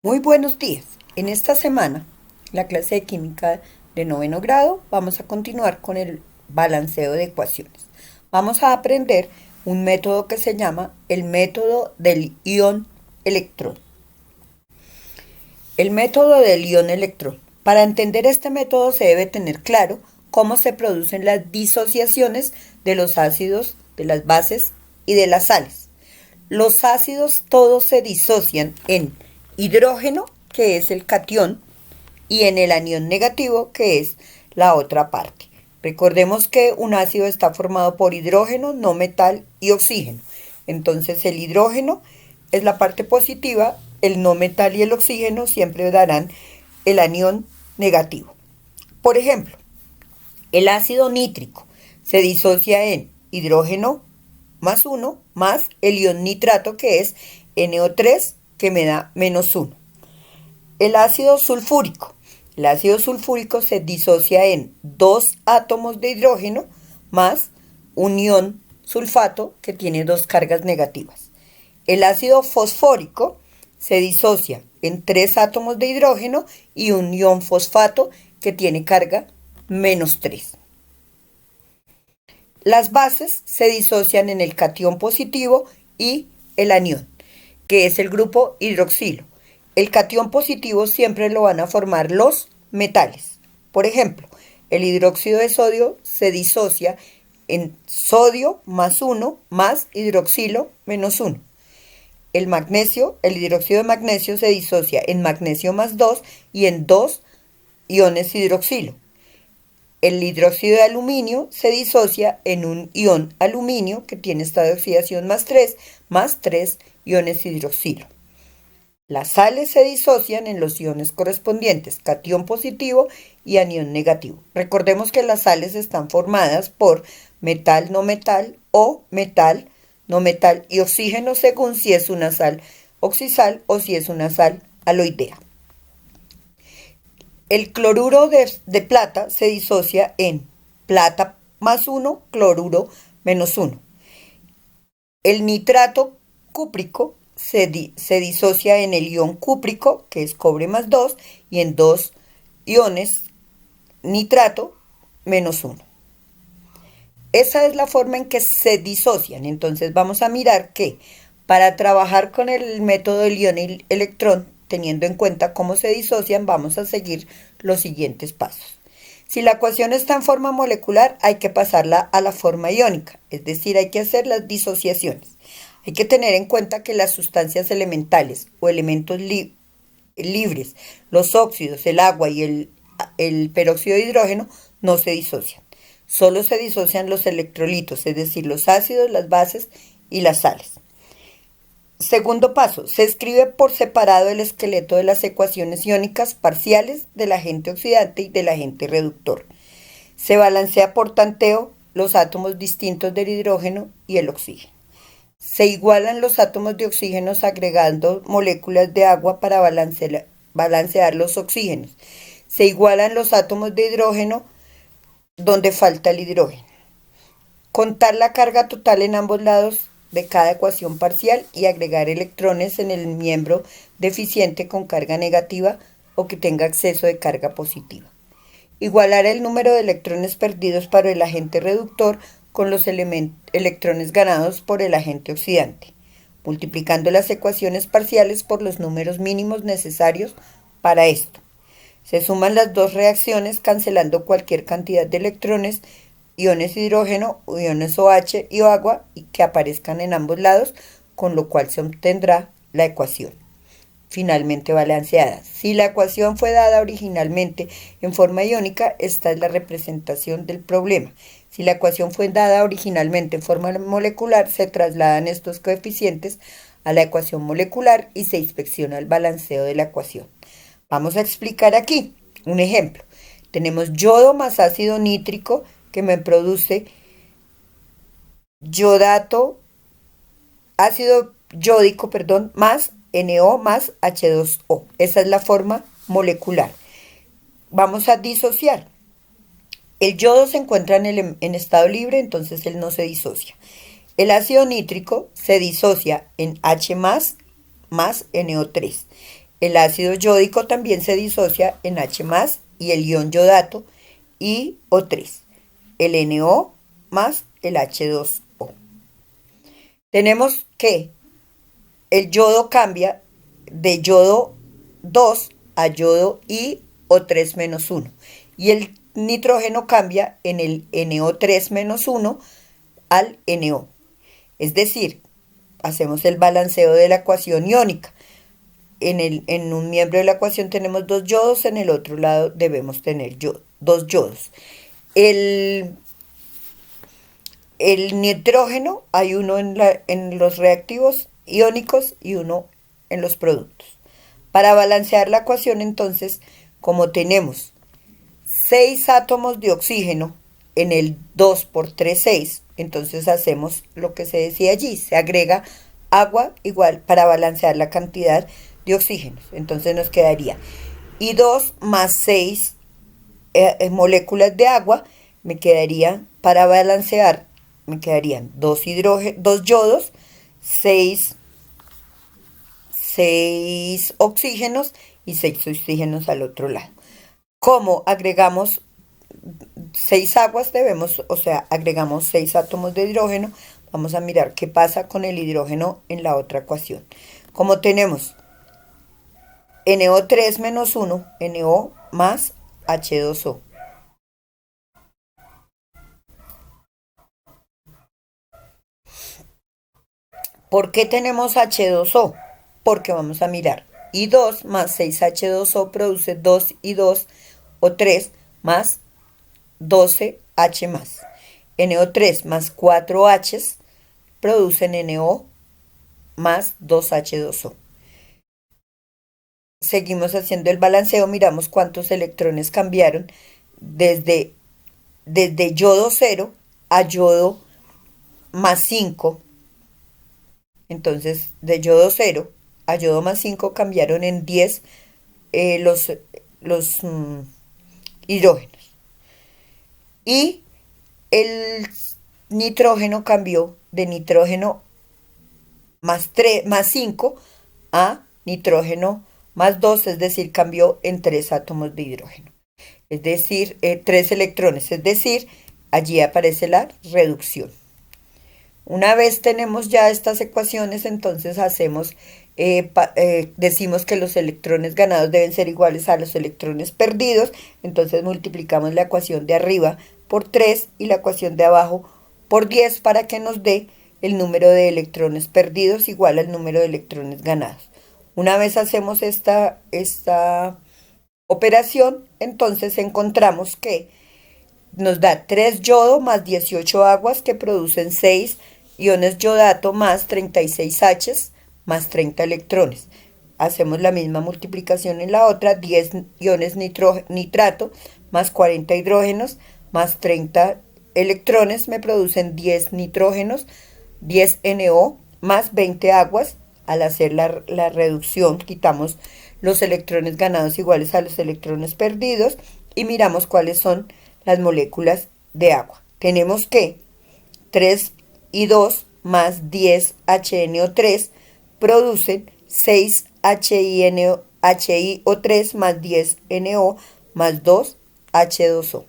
Muy buenos días. En esta semana, la clase de química de noveno grado, vamos a continuar con el balanceo de ecuaciones. Vamos a aprender un método que se llama el método del ion electrón. El método del ion electrón. Para entender este método se debe tener claro cómo se producen las disociaciones de los ácidos, de las bases y de las sales. Los ácidos todos se disocian en hidrógeno, que es el catión, y en el anión negativo, que es la otra parte. Recordemos que un ácido está formado por hidrógeno, no metal y oxígeno. Entonces el hidrógeno es la parte positiva, el no metal y el oxígeno siempre darán el anión negativo. Por ejemplo, el ácido nítrico se disocia en hidrógeno más 1 más el ion nitrato, que es NO3, que me da -1. El ácido sulfúrico. El ácido sulfúrico se disocia en 2 átomos de hidrógeno más un ion sulfato que tiene 2 cargas negativas. El ácido fosfórico se disocia en 3 átomos de hidrógeno y un ion fosfato que tiene carga -3. Las bases se disocian en el catión positivo y el anión, que es el grupo hidroxilo. El catión positivo siempre lo van a formar los metales. Por ejemplo, el hidróxido de sodio se disocia en sodio más 1 más hidroxilo menos 1. El magnesio, el hidróxido de magnesio se disocia en magnesio más 2 y en 2 iones hidroxilo. El hidróxido de aluminio se disocia en un ion aluminio que tiene estado de oxidación más 3 iones hidroxilo. Las sales se disocian en los iones correspondientes, catión positivo y anión negativo. Recordemos que las sales están formadas por metal, no metal o metal, no metal y oxígeno según si es una sal oxisal o si es una sal aloidea. El cloruro de plata se disocia en plata más 1, cloruro menos 1. El nitrato cúprico se disocia en el ion cúprico, que es cobre más 2, y en 2 iones nitrato menos 1. Esa es la forma en que se disocian. Entonces vamos a mirar que para trabajar con el método del ion electrón, teniendo en cuenta cómo se disocian, vamos a seguir los siguientes pasos. Si la ecuación está en forma molecular, hay que pasarla a la forma iónica, es decir, hay que hacer las disociaciones. Hay que tener en cuenta que las sustancias elementales o elementos libres, los óxidos, el agua y el peróxido de hidrógeno, no se disocian. Solo se disocian los electrolitos, es decir, los ácidos, las bases y las sales. Segundo paso, se escribe por separado el esqueleto de las ecuaciones iónicas parciales del agente oxidante y del agente reductor. Se balancea por tanteo los átomos distintos del hidrógeno y el oxígeno. Se igualan los átomos de oxígeno agregando moléculas de agua para balancear los oxígenos. Se igualan los átomos de hidrógeno donde falta el hidrógeno. Contar la carga total en ambos lados de cada ecuación parcial y agregar electrones en el miembro deficiente con carga negativa o que tenga exceso de carga positiva. Igualar el número de electrones perdidos para el agente reductor con los electrones ganados por el agente oxidante, multiplicando las ecuaciones parciales por los números mínimos necesarios para esto. Se suman las dos reacciones cancelando cualquier cantidad de electrones, iones hidrógeno, iones OH y agua que aparezcan en ambos lados, con lo cual se obtendrá la ecuación finalmente balanceada. Si la ecuación fue dada originalmente en forma iónica, esta es la representación del problema. Si la ecuación fue dada originalmente en forma molecular, se trasladan estos coeficientes a la ecuación molecular y se inspecciona el balanceo de la ecuación. Vamos a explicar aquí un ejemplo. Tenemos yodo más ácido nítrico que me produce ácido yódico, más NO más H2O. Esa es la forma molecular. Vamos a disociar. El yodo se encuentra en estado libre, entonces él no se disocia. El ácido nítrico se disocia en H más NO3. El ácido yódico también se disocia en H+, y el ion yodato y O3, el NO más el H2O. Tenemos que el yodo cambia de yodo 2 a yodo I O3-1, y el nitrógeno cambia en el NO3-1 al NO. Es decir, hacemos el balanceo de la ecuación iónica. En un miembro de la ecuación tenemos dos yodos, en el otro lado debemos tener dos yodos. El nitrógeno, hay uno en los reactivos iónicos y uno en los productos. Para balancear la ecuación, entonces, como tenemos 6 átomos de oxígeno en el 2 por 3, 6, entonces hacemos lo que se decía allí, se agrega agua igual para balancear la cantidad de oxígenos. Entonces nos quedaría I2 más 6 moléculas de agua, me quedaría, para balancear, me quedarían 2 yodos, 6 oxígenos y 6 oxígenos al otro lado. Como agregamos 6 aguas, agregamos 6 átomos de hidrógeno, vamos a mirar qué pasa con el hidrógeno en la otra ecuación. Como tenemos NO3-1, NO más H2O. ¿Por qué tenemos H2O? Porque vamos a mirar. I2 más 6H2O produce 2 I2 o 3 más 12H más. NO3 más 4 H's producen NO más 2H2O. Seguimos haciendo el balanceo, miramos cuántos electrones cambiaron desde yodo 0 a yodo más 5. Entonces, de yodo 0 a yodo más 5 cambiaron en 10 los hidrógenos. Y el nitrógeno cambió de nitrógeno más 5 a nitrógeno más 2, es decir, cambió en 3 átomos de hidrógeno. Es decir, 3 electrones, es decir, allí aparece la reducción. Una vez tenemos ya estas ecuaciones, entonces decimos que los electrones ganados deben ser iguales a los electrones perdidos, entonces multiplicamos la ecuación de arriba por 3 y la ecuación de abajo por 10 para que nos dé el número de electrones perdidos igual al número de electrones ganados. Una vez hacemos esta operación, entonces encontramos que nos da 3 yodo más 18 aguas que producen 6 iones yodato más 36 H's más 30 electrones. Hacemos la misma multiplicación en la otra, 10 iones nitrato más 40 hidrógenos más 30 electrones me producen 10 nitrógenos, 10 NO más 20 aguas. Al hacer la reducción quitamos los electrones ganados iguales a los electrones perdidos y miramos cuáles son las moléculas de agua. Tenemos que 3 I2 más 10 HNO3 producen 6 HIO3 más 10 NO más 2 H2O.